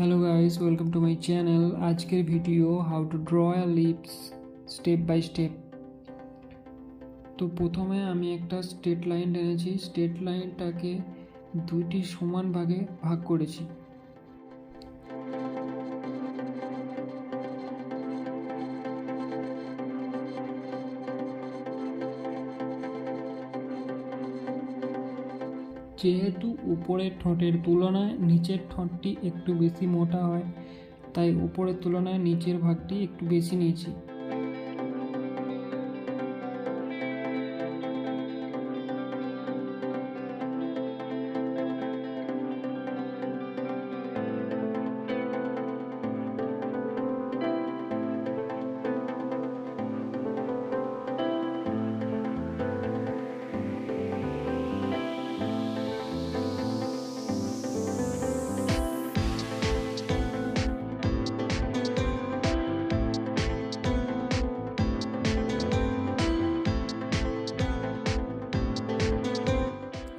Hello guys, welcome to my channel. আজকের video how to draw a lips step by step. তো প্রথমে আমি একটা স্ট্রেট লাইন এনেছি। স্ট্রেট লাইনটাকে দুইটি সমান ভাগে ভাগ করেছি। যেহেতু উপরের ঠোঁটের তুলনায় নিচের ঠোঁটটি একটু বেশি মোটা হয়, তাই উপরের তুলনায় নিচের ভাগটি একটু বেশি নিয়েছি।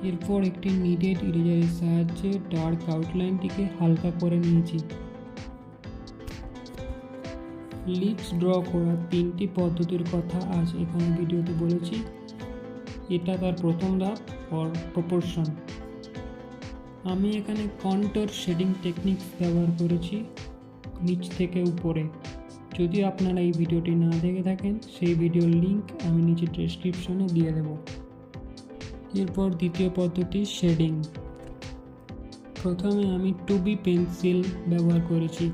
এরপর একটি নিডেড ইরেজারের সাহায্যে ডার্ক আউটলাইনটিকে হালকা করে নিয়েছি। লিপস ড্র করার তিনটি পদ্ধতির কথা আজ এখানে ভিডিওতে বলেছি। এটা তার প্রথম ধাপ অর প্রপোর্শন। আমি এখানে কন্ট্যুর শেডিং টেকনিক্স ব্যবহার করেছি নিচ থেকে উপরে। যদি আপনারা এই ভিডিওটি না দেখে থাকেন, সেই ভিডিওর লিঙ্ক আমি নিচে ডেসক্রিপশনে দিয়ে দেব। এরপর দ্বিতীয় পদ্ধতি শেডিং। প্রথমে আমি 2B পেন্সিল ব্যবহার করেছি।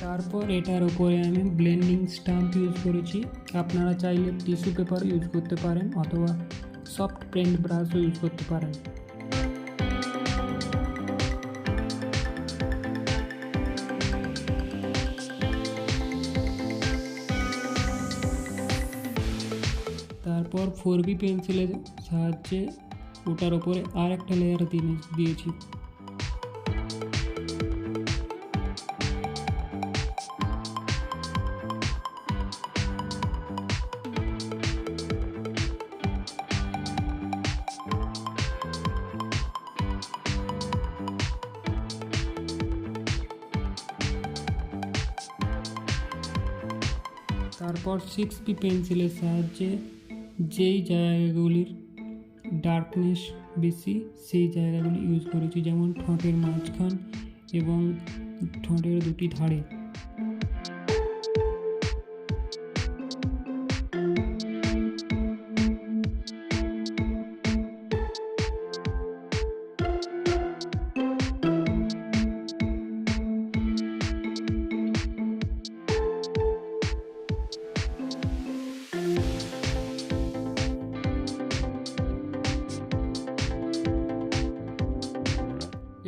তারপর এটার উপরে আমি ব্লেন্ডিং স্টাম্প ইউজ করেছি। আপনারা চাইলে টিস্যু পেপার ইউজ করতে পারেন অথবা সফট পেন্ট ব্রাশও ইউজ করতে পারেন। তারপর 4B পেন্সিলের সাহায্যে ওটার উপরে আর একটা লেয়ার দিয়েছি। তারপর 6B পেন্সিলের সাহায্যে যেই জায়গাগুলির ডার্কনেস বেশি সেই জায়গাগুলি ইউজ করেছি, যেমন ঠোঁটের মাঝখান এবং ঠোঁটের দুটি ধারে।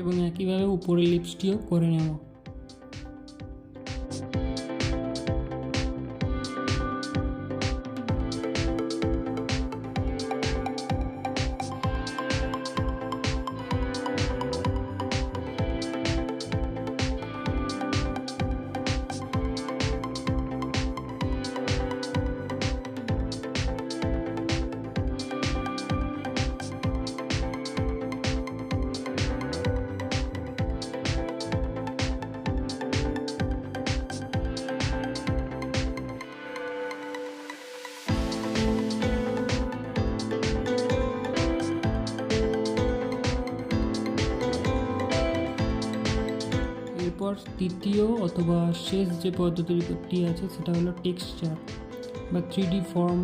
এবং একইভাবে উপরের লিপসটিও করে নেব। এরপর তৃতীয় অথবা শেষ যে পদ্ধতিটি আছে সেটা হলো টেক্সচার বা 3D ফর্ম।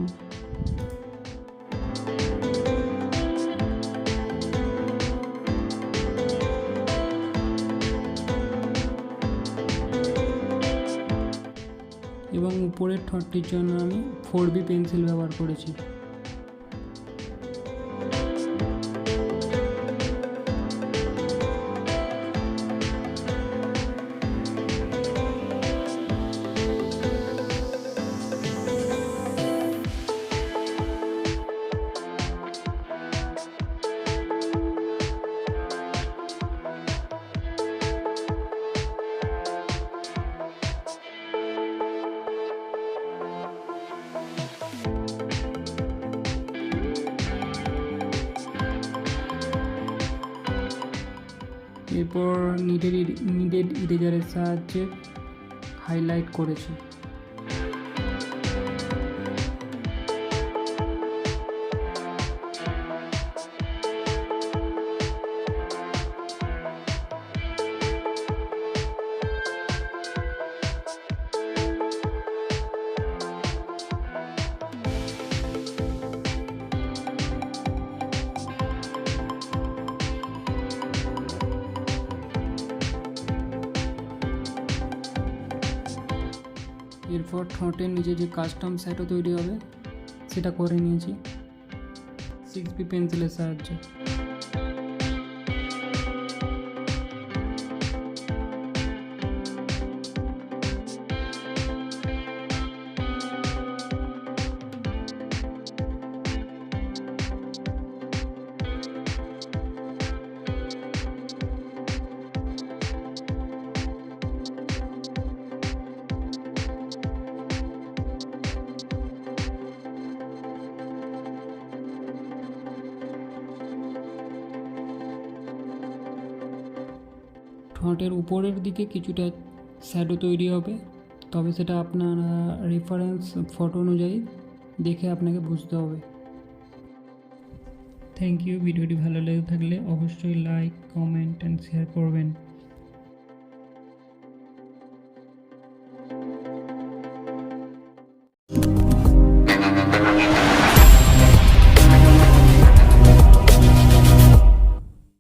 এবং উপরের ঠোঁটটির জন্য আমি 4B পেন্সিল ব্যবহার করেছি। এরপর নিডেড ইরেজারের সাহায্যে হাইলাইট করেছি। এরপর ঠোঁটের নিচে যে কাস্টম শ্যাডো তৈরি হবে সেটা করে নিয়েছি 6B পেন্সিলের সাহায্যে। ঠোঁটের উপরের দিকে কিছুটা শ্যাডো তৈরি হবে, তবে সেটা আপনার রেফারেন্স ফটো অনুযায়ী দেখে আপনাকে বুঝতে হবে। Thank you. ভিডিওটি ভালো লেগে থাকলে অবশ্যই লাইক, কমেন্ট অ্যান্ড শেয়ার করবেন।